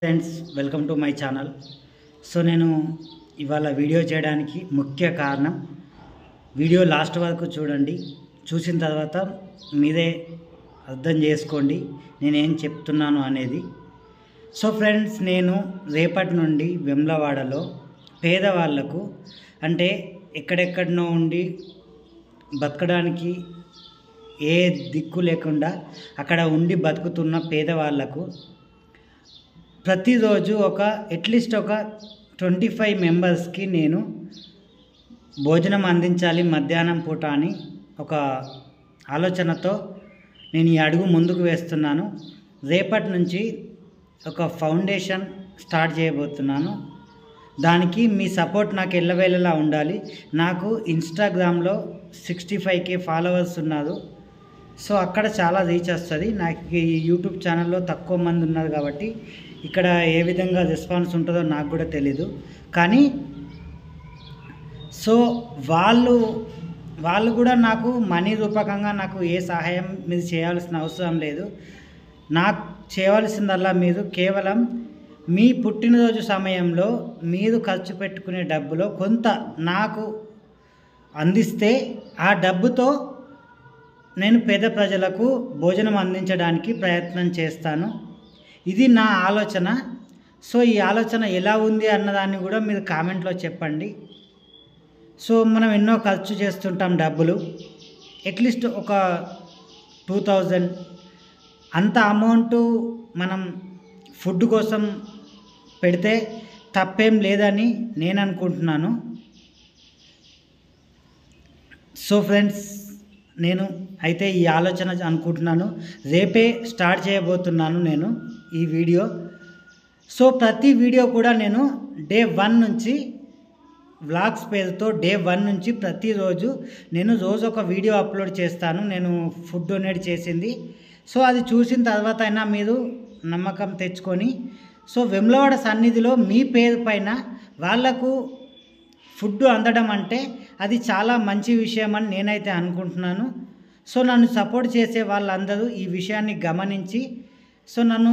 Friends, welcome to my channel. So నేను ఇవాళ video చేయడానికి ముఖ్య కారణం, వీడియో లాస్ట్ వరకు చూడండి. చూసిన తర్వాత మీరే అర్థం చేసుకోండి నేనేం చెప్తున్నాను అనేది. సో ఫ్రెండ్స్, నేను రేపటి నుండి వెమ్లవాడలో పేదవాళ్లకు, అంటే ఎక్కడెక్కడనో ఉండి బతకడానికి ఏ దిక్కు లేకుండా అక్కడ ఉండి బతుకుతున్న పేదవాళ్లకు ప్రతిరోజు అట్లీస్ట్ ఒక 25 మెంబర్స్కి నేను భోజనం అందించాలి మధ్యాహ్నం పూట అని ఒక ఆలోచనతో నేను ఈ అడుగు ముందుకు వేస్తున్నాను. రేపటి నుంచి ఒక ఫౌండేషన్ స్టార్ట్ చేయబోతున్నాను. దానికి మీ సపోర్ట్ నాకు ఎల్లవేళలా ఉండాలి. నాకు ఇన్స్టాగ్రామ్లో 65K ఫాలోవర్స్ ఉన్నారు. సో అక్కడ చాలా రీచ్ వస్తుంది. నాకు ఈ యూట్యూబ్ ఛానల్లో తక్కువ మంది ఉన్నారు కాబట్టి ఇక్కడ ఏ విధంగా రెస్పాన్స్ ఉంటుందో నాకు కూడా తెలీదు. కానీ సో వాళ్ళు కూడా నాకు మనీ రూపకంగా నాకు ఏ సహాయం మీరు చేయాల్సిన అవసరం లేదు. నాకు చేయవలసిందల్లా మీరు కేవలం మీ పుట్టినరోజు సమయంలో మీరు ఖర్చు పెట్టుకునే డబ్బులో కొంత నాకు అందిస్తే ఆ డబ్బుతో నేను పేద ప్రజలకు భోజనం అందించడానికి ప్రయత్నం చేస్తాను. ఇది నా ఆలోచన. సో ఈ ఆలోచన ఎలా ఉంది అన్నదాన్ని కూడా మీరు కామెంట్లో చెప్పండి. సో మనం ఎన్నో ఖర్చు చేస్తుంటాం డబ్బులు, అట్లీస్ట్ ఒక 2000 అంత అమౌంట్ మనం ఫుడ్ కోసం పెడితే తప్పేం లేదని నేను అనుకుంటున్నాను. సో ఫ్రెండ్స్, నేను అయితే ఈ ఆలోచన అనుకుంటున్నాను. రేపే స్టార్ట్ చేయబోతున్నాను నేను ఈ వీడియో. సో ప్రతి వీడియో కూడా నేను డే 1 నుంచి వ్లాగ్స్ పేరుతో డే 1 నుంచి ప్రతిరోజు నేను రోజు ఒక వీడియో అప్లోడ్ చేస్తాను, నేను ఫుడ్ డొనేట్ చేసింది. సో అది చూసిన తర్వాత అయినా మీరు నమ్మకం తెచ్చుకొని, సో వెమ్లవాడ సన్నిధిలో మీ పేరు పైన వాళ్లకు ఫుడ్ అందడం అంటే అది చాలా మంచి విషయం అని నేనైతే అనుకుంటున్నాను. సో నన్ను సపోర్ట్ చేసే వాళ్ళందరూ ఈ విషయాన్ని గమనించి సో నన్ను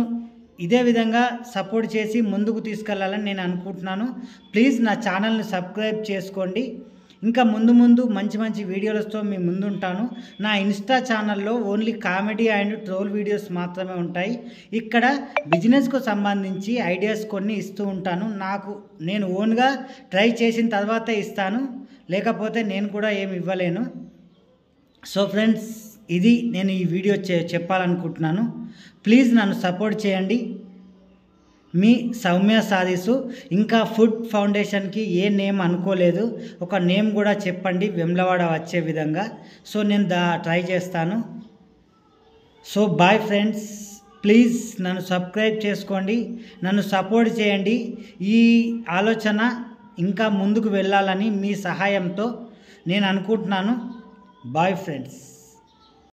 ఇదే విధంగా సపోర్ట్ చేసి ముందుకు తీసుకెళ్లాలని నేను అనుకుంటున్నాను. ప్లీజ్ నా ఛానల్ని సబ్స్క్రైబ్ చేసుకోండి. ఇంకా ముందు మంచి మంచి వీడియోలతో మీ ముందుంటాను. నా ఇన్స్టా ఛానల్లో only comedy and troll videos మాత్రమే ఉంటాయి. ఇక్కడ బిజినెస్కు సంబంధించి ఐడియాస్ కొన్ని ఇస్తూ ఉంటాను. నేను ఓన్గా ట్రై చేసిన తర్వాతే ఇస్తాను, లేకపోతే నేను కూడా ఏమి ఇవ్వలేను. సో ఫ్రెండ్స్, ఇది నేను ఈ వీడియో చెప్పాలనుకుంటున్నాను. ప్లీజ్ నన్ను సపోర్ట్ చేయండి. మీ సౌమ్య సారీసు. ఇంకా ఫుడ్ ఫౌండేషన్కి ఏ నేమ్ అనుకోలేదు, ఒక నేమ్ కూడా చెప్పండి వెమ్లవాడ వచ్చే విధంగా. సో నేను ట్రై చేస్తాను. సో బాయ్ ఫ్రెండ్స్, ప్లీజ్ నన్ను సబ్స్క్రైబ్ చేసుకోండి, నన్ను సపోర్ట్ చేయండి. ఈ ఆలోచన ఇంకా ముందుకు వెళ్ళాలని మీ సహాయంతో నేను అనుకుంటున్నాను. Bye friends.